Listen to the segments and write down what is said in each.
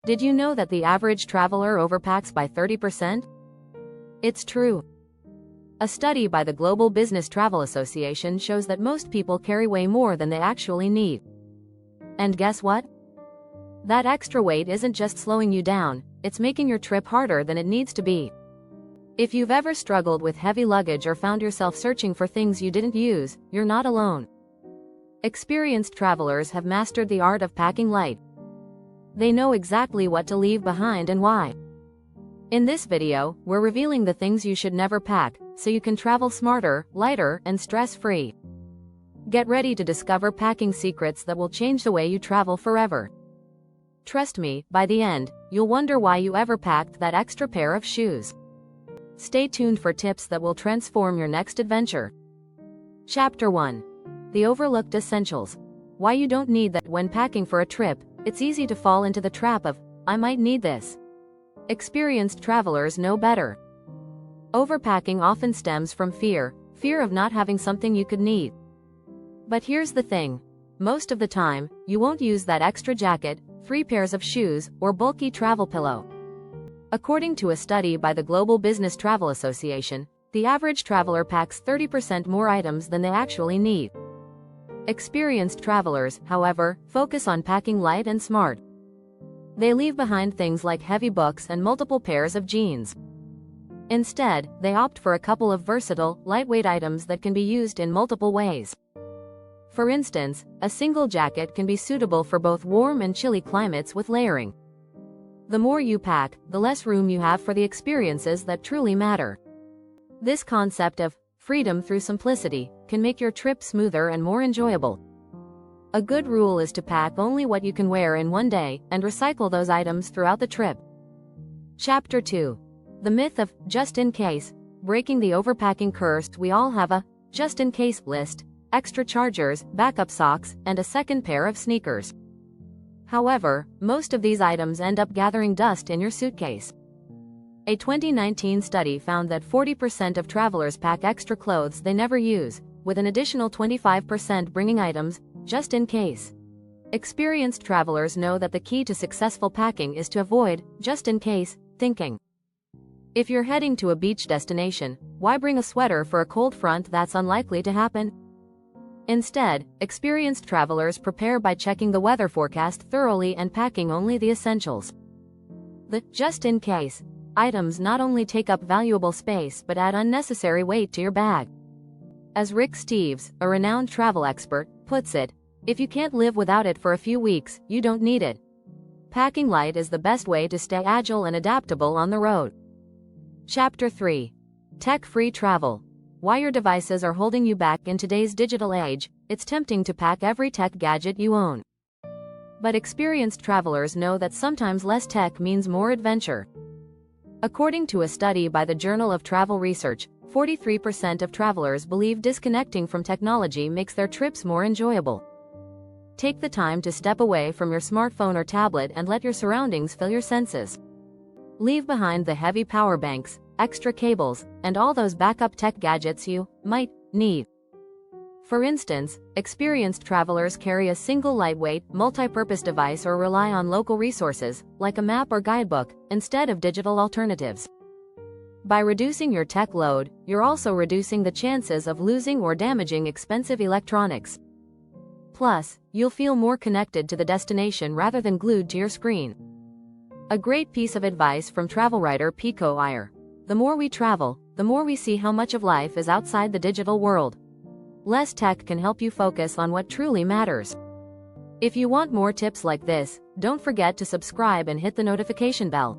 Did you know that the average traveler overpacks by 30%? It's true. A study by the Global Business Travel Association shows that most people carry way more than they actually need. And guess what? That extra weight isn't just slowing you down, it's making your trip harder than it needs to be. If you've ever struggled with heavy luggage or found yourself searching for things you didn't use, you're not alone. Experienced travelers have mastered the art of packing light. They know exactly what to leave behind and why. In this video, we're revealing the things you should never pack, so you can travel smarter, lighter, and stress-free. Get ready to discover packing secrets that will change the way you travel forever. Trust me, by the end, you'll wonder why you ever packed that extra pair of shoes. Stay tuned for tips that will transform your next adventure. Chapter 1. The Overlooked Essentials. Why you don't need that. When packing for a trip, it's easy to fall into the trap of, I might need this. Experienced travelers know better. Overpacking often stems from fear of not having something you could need. But here's the thing. Most of the time, you won't use that extra jacket, 3 pairs of shoes, or bulky travel pillow. According to a study by the Global Business Travel Association, the average traveler packs 30% more items than they actually need. Experienced travelers, however, focus on packing light and smart. They leave behind things like heavy books and multiple pairs of jeans. Instead, they opt for a couple of versatile, lightweight items that can be used in multiple ways. For instance, a single jacket can be suitable for both warm and chilly climates with layering. The more you pack, the less room you have for the experiences that truly matter. This concept of freedom through simplicity can make your trip smoother and more enjoyable. A good rule is to pack only what you can wear in one day and recycle those items throughout the trip. Chapter 2. The myth of just in case, breaking the overpacking curse. We all have a just in case list, extra chargers, backup socks, and a second pair of sneakers. However, most of these items end up gathering dust in your suitcase. A 2019 study found that 40% of travelers pack extra clothes they never use, with an additional 25% bringing items just in case. Experienced travelers know that the key to successful packing is to avoid just in case thinking. If you're heading to a beach destination, why bring a sweater for a cold front that's unlikely to happen? Instead, experienced travelers prepare by checking the weather forecast thoroughly and packing only the essentials. The just in case items not only take up valuable space but add unnecessary weight to your bag. As Rick Steves, a renowned travel expert, puts it, if you can't live without it for a few weeks, you don't need it. Packing light is the best way to stay agile and adaptable on the road. Chapter 3. Tech-free travel. Why your devices are holding you back. In today's digital age, it's tempting to pack every tech gadget you own. But experienced travelers know that sometimes less tech means more adventure. According to a study by the Journal of Travel Research, 43% of travelers believe disconnecting from technology makes their trips more enjoyable. Take the time to step away from your smartphone or tablet and let your surroundings fill your senses. Leave behind the heavy power banks, extra cables, and all those backup tech gadgets you might need. For instance, experienced travelers carry a single lightweight, multi-purpose device or rely on local resources, like a map or guidebook, instead of digital alternatives. By reducing your tech load, you're also reducing the chances of losing or damaging expensive electronics. Plus, you'll feel more connected to the destination rather than glued to your screen. A great piece of advice from travel writer Pico Iyer. The more we travel, the more we see how much of life is outside the digital world. Less tech can help you focus on what truly matters. If you want more tips like this, don't forget to subscribe and hit the notification bell.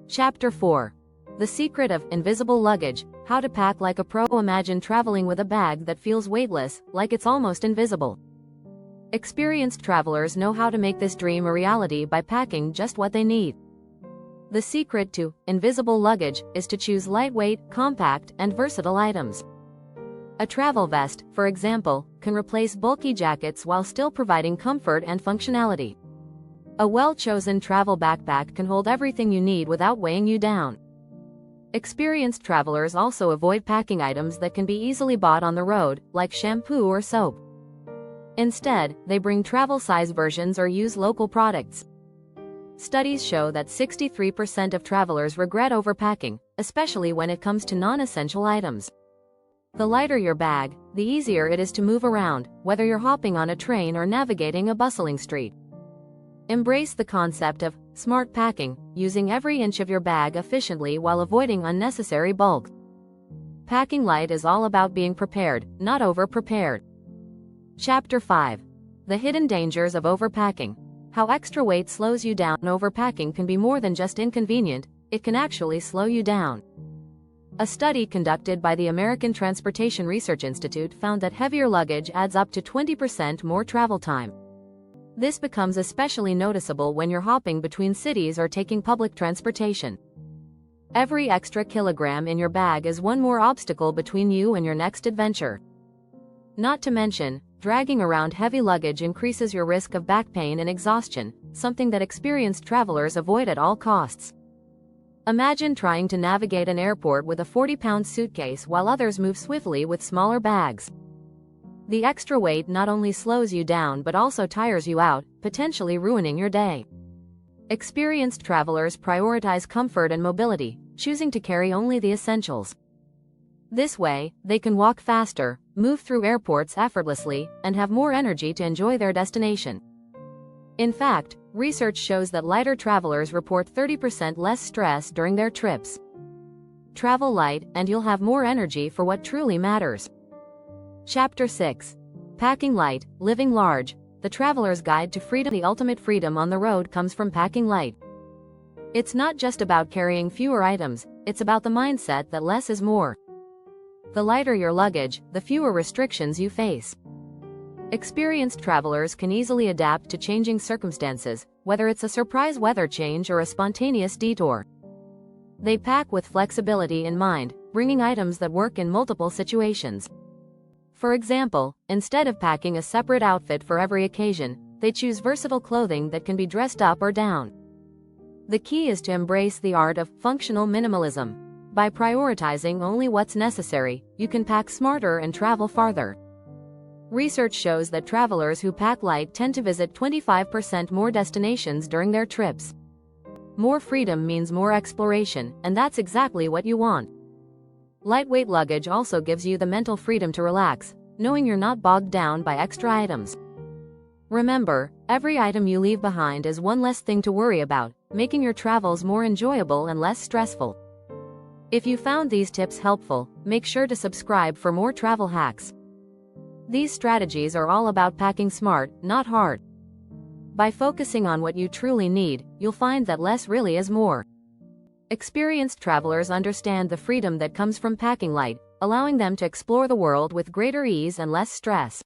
Chapter 4. The Secret of Invisible Luggage. How to pack like a pro. Imagine traveling with a bag that feels weightless, like it's almost invisible. Experienced travelers know how to make this dream a reality by packing just what they need. The secret to invisible luggage is to choose lightweight, compact, and versatile items. A travel vest, for example, can replace bulky jackets while still providing comfort and functionality. A well-chosen travel backpack can hold everything you need without weighing you down. Experienced travelers also avoid packing items that can be easily bought on the road, like shampoo or soap. Instead, they bring travel-size versions or use local products. Studies show that 63% of travelers regret overpacking, especially when it comes to non-essential items. The lighter your bag, the easier it is to move around, whether you're hopping on a train or navigating a bustling street. Embrace the concept of smart packing, using every inch of your bag efficiently while avoiding unnecessary bulk. Packing light is all about being prepared, not over-prepared. Chapter 5. The hidden dangers of overpacking. How extra weight slows you down. Overpacking can be more than just inconvenient, it can actually slow you down. A study conducted by the American Transportation Research Institute found that heavier luggage adds up to 20% more travel time. This becomes especially noticeable when you're hopping between cities or taking public transportation. Every extra kilogram in your bag is one more obstacle between you and your next adventure. Not to mention, dragging around heavy luggage increases your risk of back pain and exhaustion, something that experienced travelers avoid at all costs. Imagine trying to navigate an airport with a 40-pound suitcase while others move swiftly with smaller bags. The extra weight not only slows you down but also tires you out, potentially ruining your day. Experienced travelers prioritize comfort and mobility, choosing to carry only the essentials. This way, they can walk faster, move through airports effortlessly, and have more energy to enjoy their destination. In fact, research shows that lighter travelers report 30% less stress during their trips. Travel light, and you'll have more energy for what truly matters. Chapter 6. Packing light, living large. The Traveler's Guide to Freedom. The ultimate freedom on the road comes from packing light. It's not just about carrying fewer items, it's about the mindset that less is more. The lighter your luggage, the fewer restrictions you face. Experienced travelers can easily adapt to changing circumstances, whether it's a surprise weather change or a spontaneous detour. They pack with flexibility in mind, bringing items that work in multiple situations. For example, instead of packing a separate outfit for every occasion, they choose versatile clothing that can be dressed up or down. The key is to embrace the art of functional minimalism. By prioritizing only what's necessary, you can pack smarter and travel farther. Research shows that travelers who pack light tend to visit 25% more destinations during their trips. More freedom means more exploration, and that's exactly what you want. Lightweight luggage also gives you the mental freedom to relax, knowing you're not bogged down by extra items. Remember, every item you leave behind is one less thing to worry about, making your travels more enjoyable and less stressful. If you found these tips helpful, make sure to subscribe for more travel hacks. These strategies are all about packing smart, not hard. By focusing on what you truly need, you'll find that less really is more. Experienced travelers understand the freedom that comes from packing light, allowing them to explore the world with greater ease and less stress.